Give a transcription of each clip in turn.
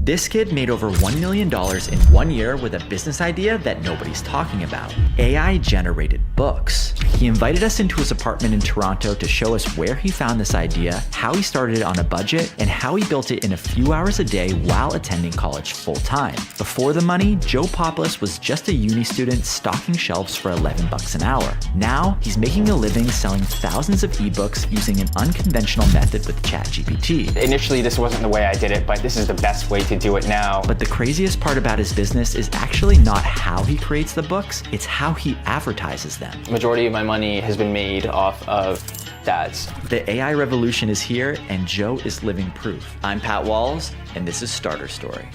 This kid made over $1 million in 1 year with a business idea that nobody's talking about. AI generated books. He invited us into his apartment in Toronto to show us where he found this idea, how he started it on a budget, and how he built it in a few hours a day while attending college full-time. Before the money, Joe Poplis was just a uni student stocking shelves for $11 an hour. Now, he's making a living selling thousands of ebooks using an unconventional method with ChatGPT. Initially, this wasn't the way I did it, but this is the best way to do it now. But the craziest part about his business is actually not how he creates the books, it's how he advertises them. Majority of my money has been made off of ads. The AI revolution is here, and Joe is living proof. I'm Pat Walls, and this is Starter Story.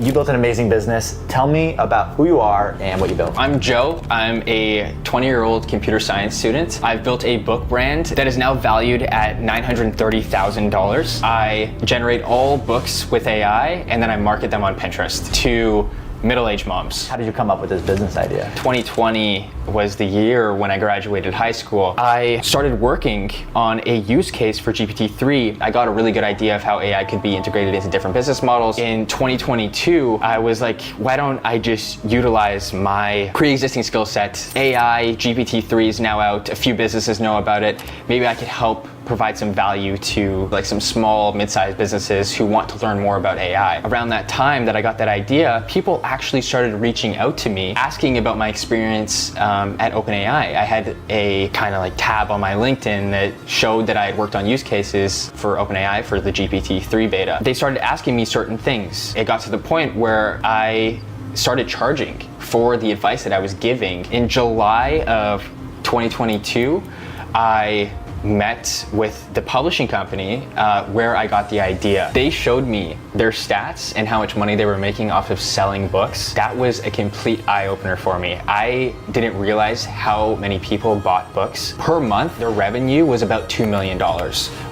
You built an amazing business. Tell me about who you are and what you built. I'm Joe. I'm a 20-year-old computer science student. I've built a book brand that is now valued at $930,000. I generate all books with AI, and then I market them on Pinterest to middle-aged moms. How did you come up with this business idea? 2020 was the year when I graduated high school. I started working on a use case for GPT-3. I got a really good idea of how AI could be integrated into different business models. In 2022, I was like, why don't I just utilize my pre-existing skill set? AI, GPT-3 is now out. A few businesses know about it. Maybe I could help provide some value to like some small, mid-sized businesses who want to learn more about AI. Around that time that I got that idea, people actually started reaching out to me, asking about my experience at OpenAI. I had a kind of like tab on my LinkedIn that showed that I had worked on use cases for OpenAI for the GPT-3 beta. They started asking me certain things. It got to the point where I started charging for the advice that I was giving. In July of 2022, I met with the publishing company where I got the idea. They showed me their stats and how much money they were making off of selling books. That was a complete eye-opener for me. I didn't realize how many people bought books. Per month, their revenue was about $2 million,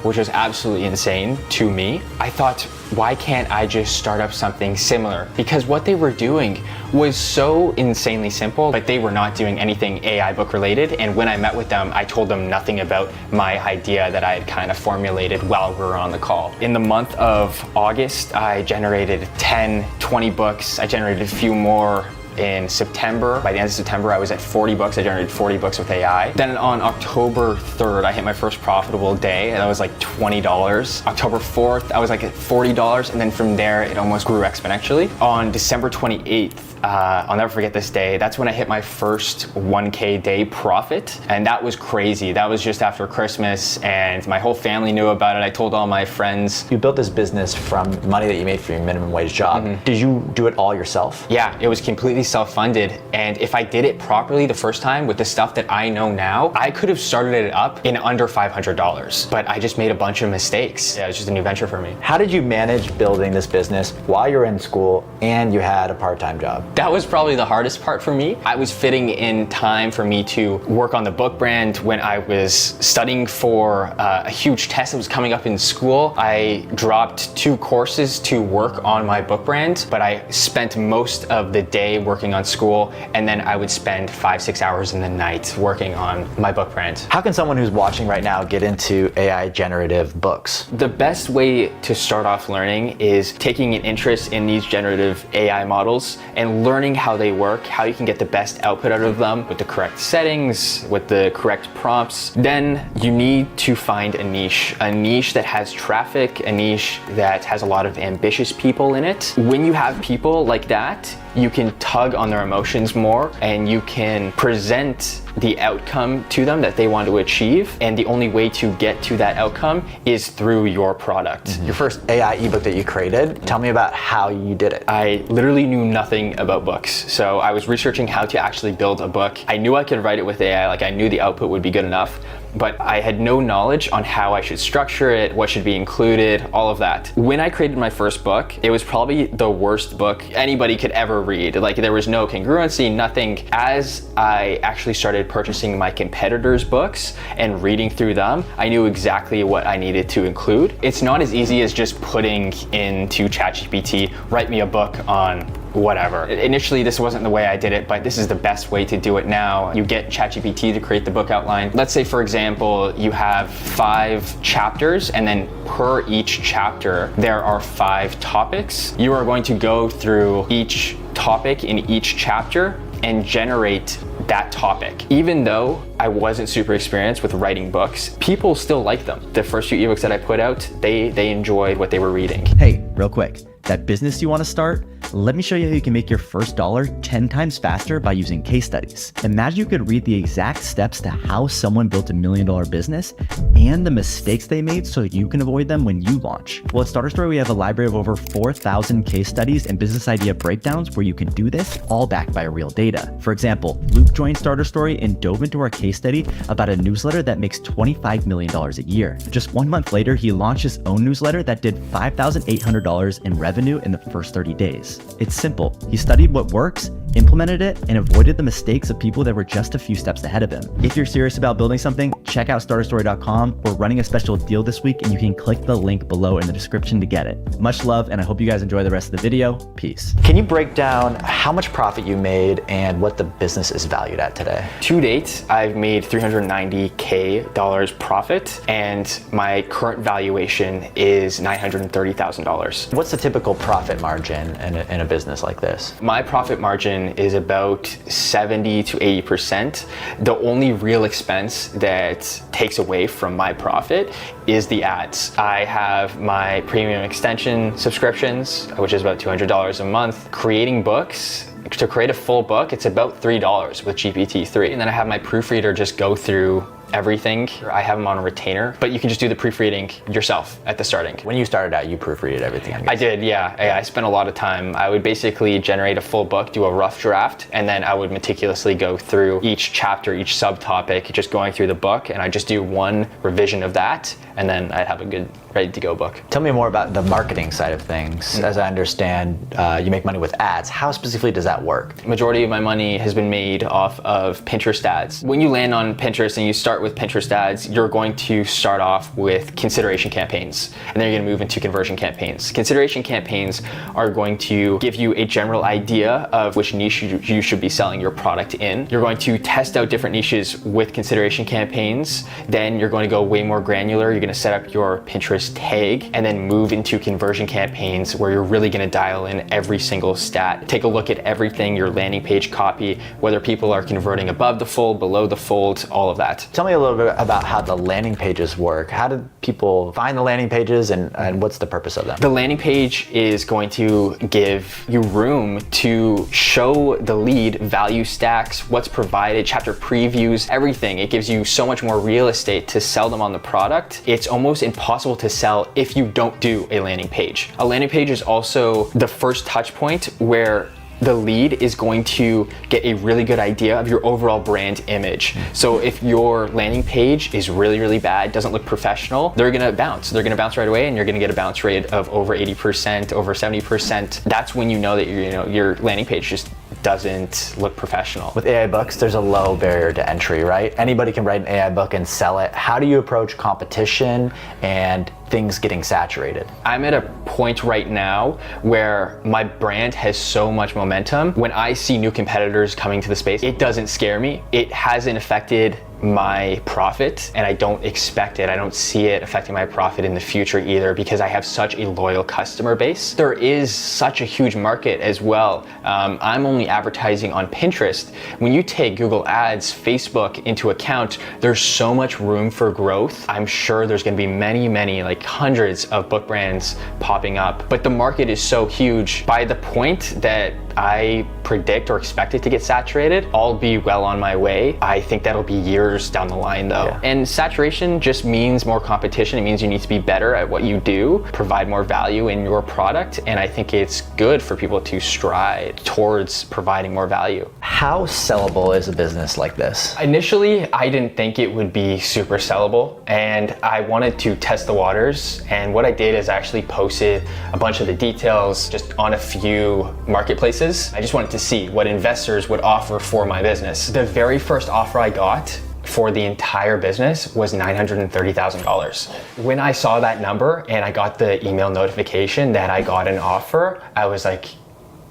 which was absolutely insane to me. I thought, why can't I just start up something similar? Because what they were doing was so insanely simple, but they were not doing anything AI book related. And when I met with them, I told them nothing about my idea that I had kind of formulated while we were on the call. In the month of August, I generated 10, 20 books. I generated a few more in September. By the end of September, I was at 40 books. I generated 40 books with AI. Then on October 3rd, I hit my first profitable day, and that was like $20. October 4th, I was like at $40, and then from there, it almost grew exponentially. On December 28th, I'll never forget this day. That's when I hit my first 1K day profit, and that was crazy. That was just after Christmas, and my whole family knew about it. I told all my friends. You built this business from money that you made from your minimum wage job. Mm-hmm. Did you do it all yourself? Yeah, it was completely self-funded, and if I did it properly the first time with the stuff that I know now, I could have started it up in under $500, but I just made a bunch of mistakes. Yeah, it was just a new venture for me. How did you manage building this business while you were in school and you had a part-time job? That was probably the hardest part for me. I was fitting in time for me to work on the book brand when I was studying for a huge test that was coming up in school. I dropped 2 courses to work on my book brand, but I spent most of the day working on school, and then I would spend 5-6 hours in the night working on my book brand. How can someone who's watching right now get into AI generative books? The best way to start off learning is taking an interest in these generative AI models and learning how they work, how you can get the best output out of them with the correct settings, with the correct prompts. Then you need to find a niche that has traffic, a niche that has a lot of ambitious people in it. When you have people like that, you can tug on their emotions more, and you can present the outcome to them that they want to achieve. And the only way to get to that outcome is through your product. Mm-hmm. Your first AI ebook that you created, tell me about how you did it. I literally knew nothing about books. So I was researching how to actually build a book. I knew I could write it with AI, like I knew the output would be good enough, but I had no knowledge on how I should structure it, what should be included, all of that. When I created my first book, it was probably the worst book anybody could ever read. Like there was no congruency, nothing. As I actually started purchasing my competitors' books and reading through them, I knew exactly what I needed to include. It's not as easy as just putting into ChatGPT, write me a book on whatever. Initially, this wasn't the way I did it, but this is the best way to do it now. You get ChatGPT to create the book outline. Let's say, for example, you have 5 chapters, and then per each chapter, there are 5 topics. You are going to go through each topic in each chapter and generate that topic. Even though I wasn't super experienced with writing books, people still like them. The first few ebooks that I put out, they enjoyed what they were reading. Hey, real quick, that business you want to start? Let me show you how you can make your first dollar 10 times faster by using case studies. Imagine you could read the exact steps to how someone built $1 million business and the mistakes they made so you can avoid them when you launch. Well, at Starter Story, we have a library of over 4,000 case studies and business idea breakdowns where you can do this all backed by real data. For example, Luke joined Starter Story and dove into our case study about a newsletter that makes $25 million a year. Just 1 month later, he launched his own newsletter that did $5,800 in revenue in the first 30 days. It's simple. He studied what works, implemented it, and avoided the mistakes of people that were just a few steps ahead of him. If you're serious about building something, check out starterstory.com. We're running a special deal this week, and you can click the link below in the description to get it. Much love, and I hope you guys enjoy the rest of the video. Peace. Can you break down how much profit you made and what the business is valued at today? To date, I've made $390K profit, and my current valuation is $930,000. What's the typical profit margin in a business like this? My profit margin is about 70 to 80%. The only real expense that takes away from my profit is the ads. I have my premium extension subscriptions, which is about $200 a month. Creating books, to create a full book, it's about $3 with GPT-3. And then I have my proofreader just go through everything. I have them on a retainer, but you can just do the proofreading yourself at the starting. When you started out, you proofreaded everything, I did, yeah. I spent a lot of time. I would basically generate a full book, do a rough draft, and then I would meticulously go through each chapter, each subtopic, just going through the book, and I just do one revision of that, and then I'd have a good, ready to go book. Tell me more about the marketing side of things. As I understand, you make money with ads. How specifically does that work? Majority of my money has been made off of Pinterest ads. When you land on Pinterest and you start with Pinterest ads, you're going to start off with consideration campaigns, and then you're going to move into conversion campaigns. Consideration campaigns are going to give you a general idea of which niche you should be selling your product in. You're going to test out different niches with consideration campaigns. Then you're going to go way more granular. You're going to set up your Pinterest tag and then move into conversion campaigns where you're really going to dial in every single stat. Take a look at everything, your landing page copy, whether people are converting above the fold, below the fold, all of that. Tell me a little bit about how the landing pages work. How do people find the landing pages and what's the purpose of them? The landing page is going to give you room to show the lead value stacks, what's provided, chapter previews, everything. It gives you so much more real estate to sell them on the product. It's almost impossible to sell if you don't do a landing page. A landing page is also the first touch point where the lead is going to get a really good idea of your overall brand image. So if your landing page is really, really bad, doesn't look professional, they're gonna bounce. They're gonna bounce right away, and you're gonna get a bounce rate of over 80%, over 70%. That's when you know that your landing page just doesn't look professional. With AI books, there's a low barrier to entry, right? Anybody can write an AI book and sell it. How do you approach competition and things getting saturated? I'm at a point right now where my brand has so much momentum. When I see new competitors coming to the space, it doesn't scare me. It hasn't affected my profit, and I don't expect it. I don't see it affecting my profit in the future either, because I have such a loyal customer base. There is such a huge market as well. I'm only advertising on Pinterest. When you take Google Ads, Facebook into account, there's so much room for growth. I'm sure there's gonna be many, like hundreds of book brands popping up, but the market is so huge. By the point that I predict or expect it to get saturated, I'll be well on my way. I think that'll be years down the line though. Yeah. And saturation just means more competition. It means you need to be better at what you do, provide more value in your product, and I think it's good for people to strive towards providing more value. How sellable is a business like this? Initially, I didn't think it would be super sellable, and I wanted to test the waters, and what I did is I actually posted a bunch of the details just on a few marketplaces. I just wanted to see what investors would offer for my business. The very first offer I got for the entire business was $930,000. When I saw that number and I got the email notification that I got an offer, I was like,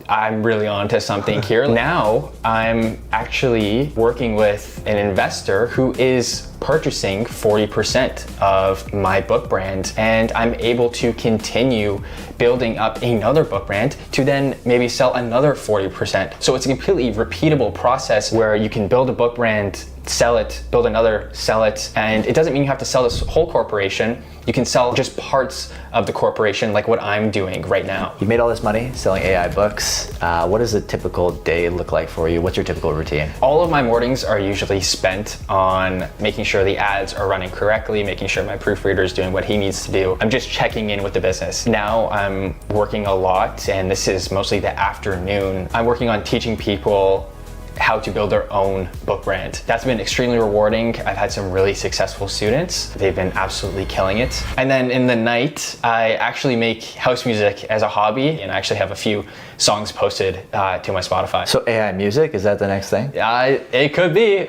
I'm really onto something here. Now I'm actually working with an investor who is purchasing 40% of my book brand, and I'm able to continue building up another book brand to then maybe sell another 40%. So it's a completely repeatable process where you can build a book brand, sell it, build another, sell it, and it doesn't mean you have to sell this whole corporation. You can sell just parts of the corporation, like what I'm doing right now. You made all this money selling AI books. What does a typical day look like for you? What's your typical routine? All of my mornings are usually spent on making sure the ads are running correctly, making sure my proofreader is doing what he needs to do. I'm just checking in with the business. Now I'm working a lot, and this is mostly the afternoon. I'm working on teaching people how to build their own book brand. That's been extremely rewarding. I've had some really successful students. They've been absolutely killing it. And then in the night, I actually make house music as a hobby, and I actually have a few songs posted to my Spotify. So AI music, is that the next thing? It could be,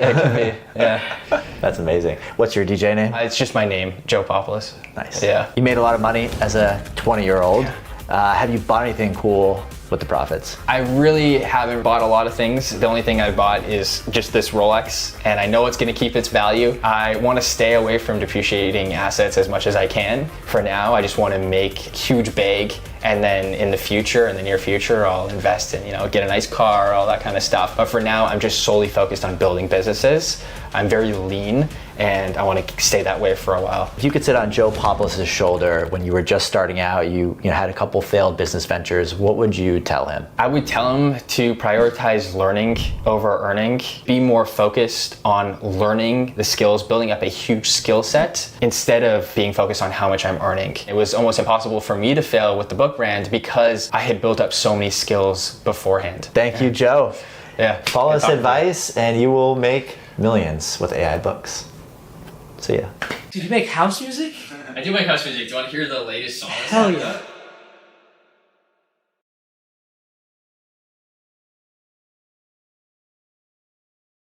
yeah. That's amazing. What's your DJ name? It's just my name, Joe Popoulos. Nice. Yeah. You made a lot of money as a 20-year-old. Have you bought anything cool with the profits? I really haven't bought a lot of things. The only thing I bought is just this Rolex, and I know it's gonna keep its value. I wanna stay away from depreciating assets as much as I can. For now, I just wanna make a huge bag, and then in the future, in the near future, I'll invest in, get a nice car, all that kind of stuff. But for now, I'm just solely focused on building businesses. I'm very lean, and I want to stay that way for a while. If you could sit on Joe Popoulos' shoulder when you were just starting out, you had a couple failed business ventures, what would you tell him? I would tell him to prioritize learning over earning, be more focused on learning the skills, building up a huge skill set, instead of being focused on how much I'm earning. It was almost impossible for me to fail with the book brand because I had built up so many skills beforehand. Thank you, Joe. Yeah. Follow this advice and you will make millions with AI books. See ya. Did you make house music? I do make house music. Do you want to hear the latest song? Hell yeah.